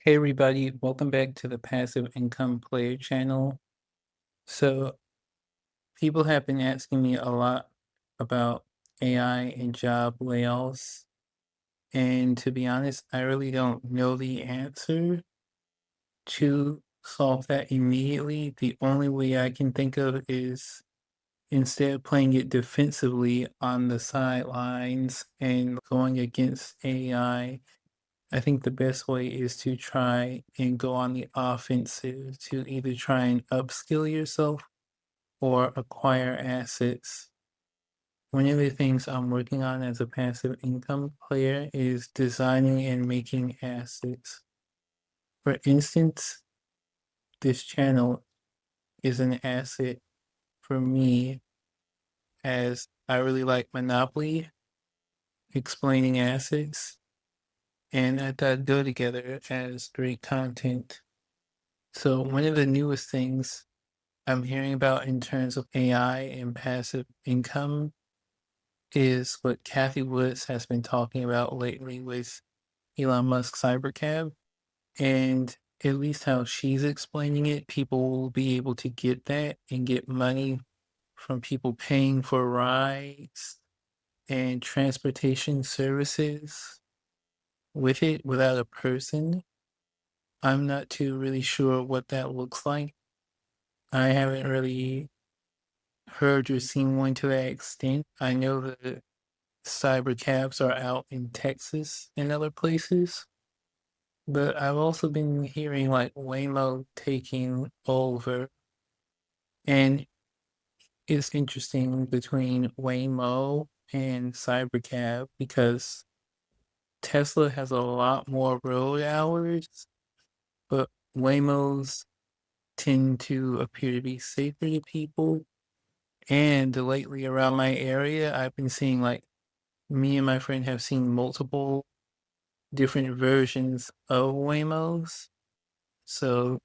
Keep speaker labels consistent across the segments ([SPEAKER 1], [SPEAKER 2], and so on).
[SPEAKER 1] Hey everybody, welcome back to the Passive Income Player channel. So, people have been asking me a lot about AI and job layoffs, and to be honest, I really don't know the answer to solve that immediately. The only way I can think of is instead of playing it defensively on the sidelines and going against I think the best way is to try and go on the offensive to either try and upskill yourself or acquire assets. One of the things I'm working on as a passive income player is designing and making assets. For instance, this channel is an asset for me as I really like Monopoly, explaining assets, and I thought go together as great content. So one of the newest things I'm hearing about in terms of AI and passive income is what Kathy Woods has been talking about lately with Elon Musk's Cybercab. And at least how she's explaining it, people will be able to get that and get money from people paying for rides and transportation services with it without a person. I'm not too really sure what that looks like. I haven't really heard or seen one to that extent. I know that cybercabs are out in Texas and other places, but I've also been hearing like Waymo taking over, and it's interesting between Waymo and Cybercab because Tesla has a lot more road hours, but Waymos tend to appear to be safer to people. And lately around my area, I've been seeing like me and my friend have seen multiple different versions of Waymos. So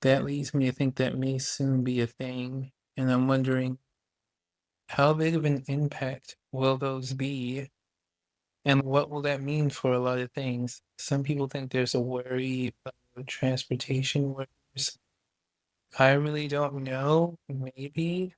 [SPEAKER 1] that leads me to think that may soon be a thing. And I'm wondering how big of an impact will those be? And what will that mean for a lot of things? Some people think there's a worry of transportation workers. I really don't know, maybe.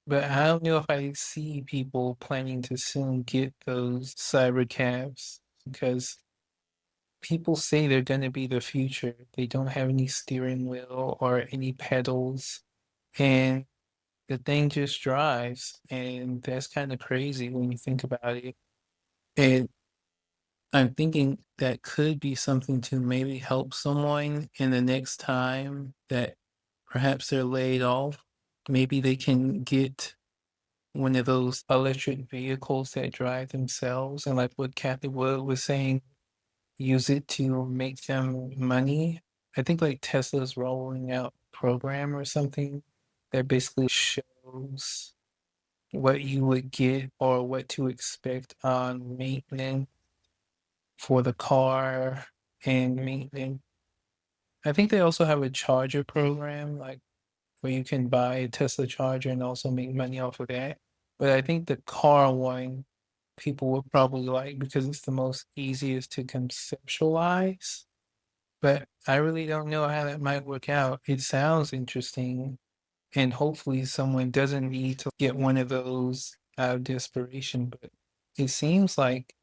[SPEAKER 1] But I don't know if I see people planning to soon get those cyber cabs because people say they're going to be the future. They don't have any steering wheel or any pedals, and the thing just drives. And that's kind of crazy when you think about it. And I'm thinking that could be something to maybe help someone in the next time that perhaps they're laid off. Maybe they can get one of those electric vehicles that drive themselves. And like what Kathy Wood was saying, use it to make them money. I think like Tesla's rolling out a program or something that basically shows what you would get or what to expect on maintenance for the car and maintenance. I think they also have a charger program, like where you can buy a Tesla charger and also make money off of that. But I think the car one people would probably like because it's the most easiest to conceptualize. But I really don't know how that might work out. It sounds interesting, and hopefully someone doesn't need to get one of those out of desperation. But it seems like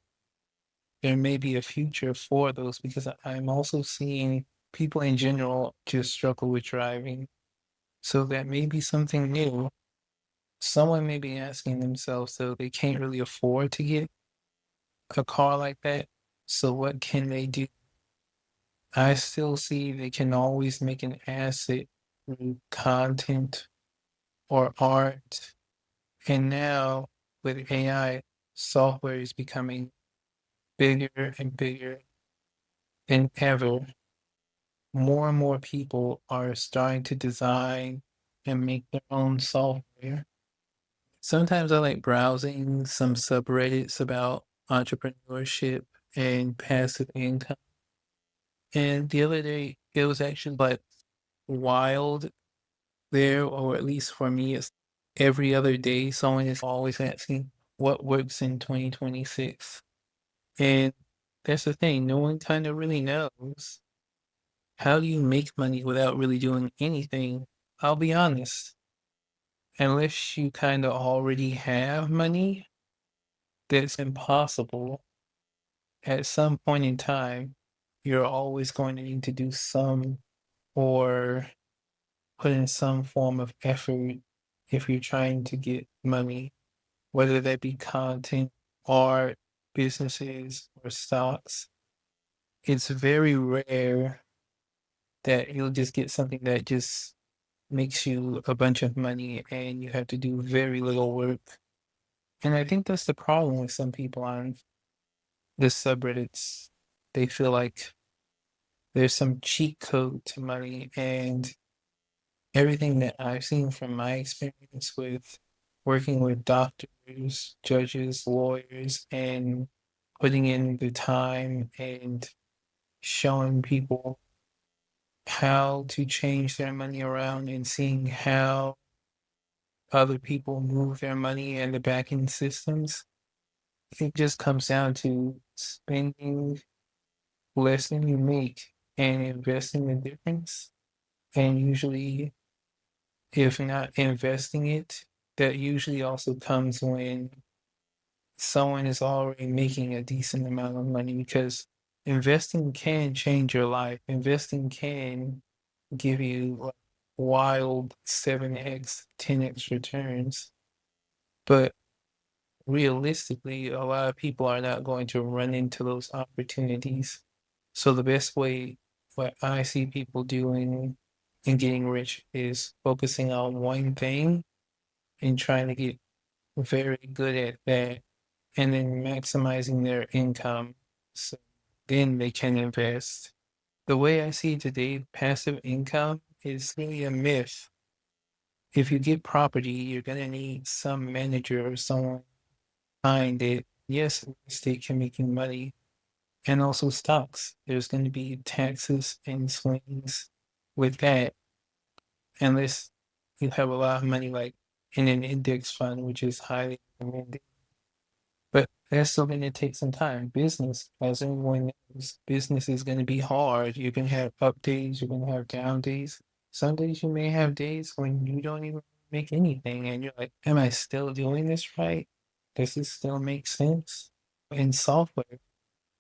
[SPEAKER 1] there may be a future for those because I'm also seeing people in general just struggle with driving. So that may be something new. Someone may be asking themselves, so they can't really afford to get a car like that. So what can they do? I still see they can always make an asset through content or art. And now with AI, software is becoming bigger and bigger than ever. More and more people are starting to design and make their own software. Sometimes I like browsing some subreddits about entrepreneurship and passive income. And the other day, it was actually like wild there, or at least for me, it's every other day someone is always asking what works in 2026. And that's the thing, no one kind of really knows. How do you make money without really doing anything? I'll be honest, unless you kind of already have money, that's impossible. At some point in time, you're always going to need to do some or put in some form of effort if you're trying to get money, whether that be content, art, businesses, or stocks. It's very rare that you'll just get something that just makes you a bunch of money and you have to do very little work. And I think that's the problem with some people on the subreddits. They feel like there's some cheat code to money, and everything that I've seen from my experience with working with doctors, judges, lawyers, and putting in the time and showing people how to change their money around and seeing how other people move their money and the back-end systems. It just comes down to spending less than you make and investing the difference. And usually, if not investing it, that usually also comes when someone is already making a decent amount of money, because investing can change your life. Investing can give you like wild 7x, 10x returns. But realistically, a lot of people are not going to run into those opportunities. So the best way, what I see people doing and getting rich, is focusing on one thing and trying to get very good at that, and then maximizing their income. So then they can invest. The way I see it today, passive income is really a myth. If you get property, you're going to need some manager or someone behind it. Yes, real estate can make you money, and also stocks. There's going to be taxes and swings with that, unless you have a lot of money, like in an index fund, which is highly recommended. But that's still going to take some time. Business, as everyone knows, business is going to be hard. You can have up days, you're going to have down days. Some days you may have days when you don't even make anything, and you're like, am I still doing this right? Does this still make sense? In software,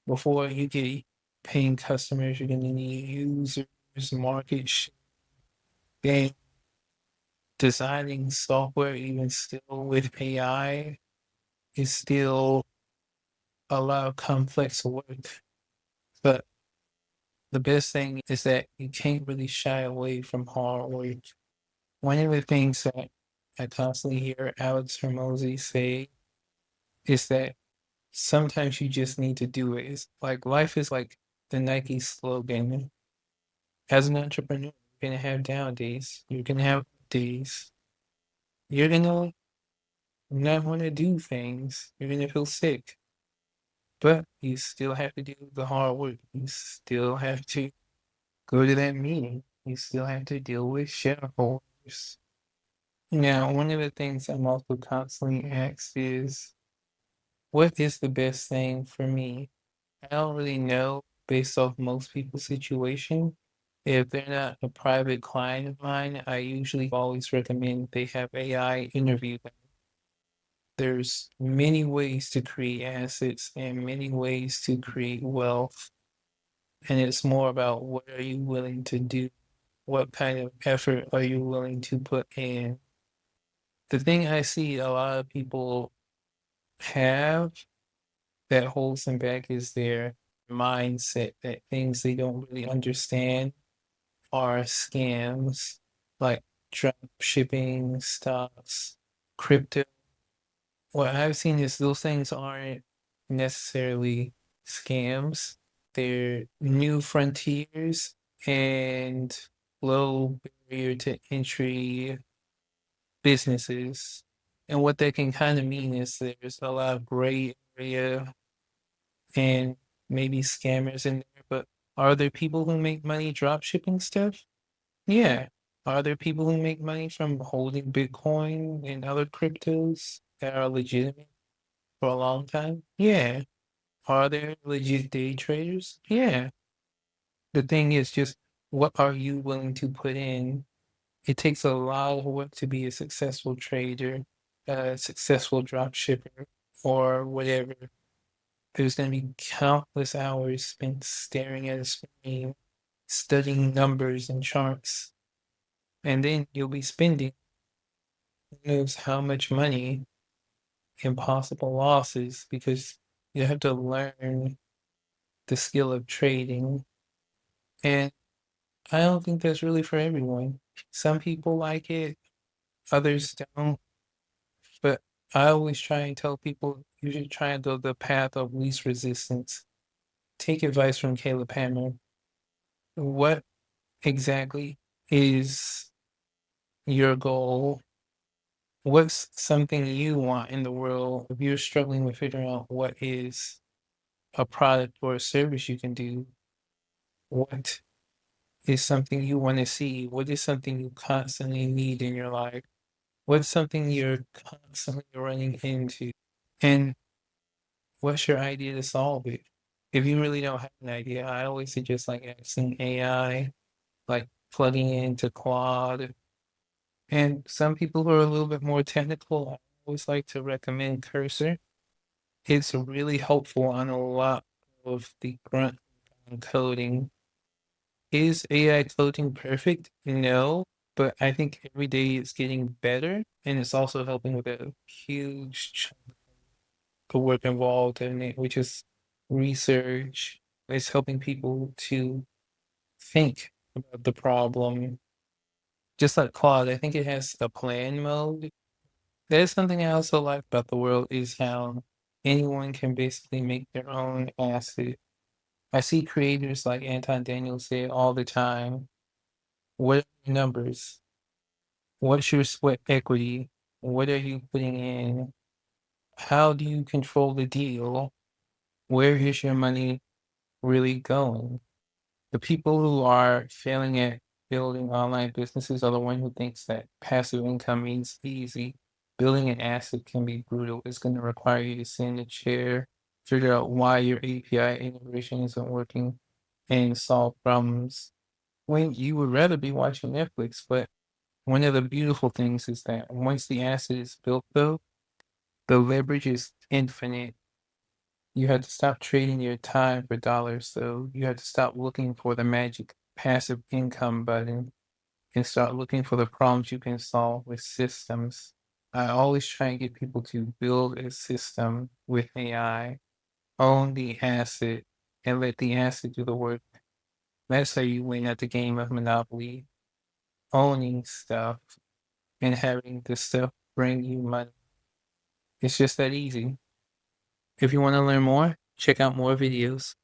[SPEAKER 1] before you get paying customers, you're going to need users, market share. Then designing software, even still with AI, is still a lot of complex work. But the best thing is that you can't really shy away from hard work. One of the things that I constantly hear Alex Hermosi say is that sometimes you just need to do it. It's like life is like the Nike slogan. As an entrepreneur, you're gonna have down days. You're gonna have days. You're gonna not want to do things. You're gonna feel sick. But you still have to do the hard work. You still have to go to that meeting. You still have to deal with shareholders. Now, one of the things I'm also constantly asked is, what is the best thing for me? I don't really know based off most people's situation. If they're not a private client of mine, I usually always recommend they have AI interview them. There's many ways to create assets and many ways to create wealth. And it's more about, what are you willing to do? What kind of effort are you willing to put in? The thing I see a lot of people have that holds them back is their mindset, that things they don't really understand are scams, like drop shipping, stocks, crypto. What I've seen is those things aren't necessarily scams. They're new frontiers and low barrier to entry businesses. And what that can kind of mean is there's a lot of gray area and maybe scammers in there. But are there people who make money drop shipping stuff? Yeah. Are there people who make money from holding Bitcoin and other cryptos that are legitimate for a long time? Yeah. Are there legit day traders? Yeah. The thing is just, what are you willing to put in? It takes a lot of work to be a successful trader, a successful drop shipper, or whatever. There's going to be countless hours spent staring at a screen, studying numbers and charts, and then you'll be spending who knows how much money in possible losses because you have to learn the skill of trading. And I don't think that's really for everyone. Some people like it, others don't. But I always try and tell people you should try and go the path of least resistance. Take advice from Caleb Hammer. What exactly is your goal? What's something you want in the world? If you're struggling with figuring out what is a product or a service you can do, what is something you want to see? What is something you constantly need in your life? What's something you're constantly running into? And what's your idea to solve it? If you really don't have an idea, I always suggest like asking AI, like plugging into Claude. And some people who are a little bit more technical, I always like to recommend Cursor. It's really helpful on a lot of the grunt coding. Is AI coding perfect? No, but I think every day it's getting better, and it's also helping with a huge chunk of work involved in it, which is research. It's helping people to think about the problem. Just like Claude, I think it has a plan mode. There's something I also like about the world is how anyone can basically make their own asset. I see creators like Anton Daniel say it all the time. What are your numbers? What's your sweat equity? What are you putting in? How do you control the deal? Where is your money really going? The people who are failing at building online businesses are the one who thinks that passive income means easy. Building an asset can be brutal. It's going to require you to sit in a chair, figure out why your API integration isn't working, and solve problems when you would rather be watching Netflix. But one of the beautiful things is that once the asset is built, though, the leverage is infinite. You had to stop trading your time for dollars, so you had to stop looking for the magic passive income button and start looking for the problems you can solve with systems. I always try and get people to build a system with AI, own the asset, and let the asset do the work. That's how you win at the game of Monopoly, owning stuff and having the stuff bring you money. It's just that easy. If you want to learn more, check out more videos.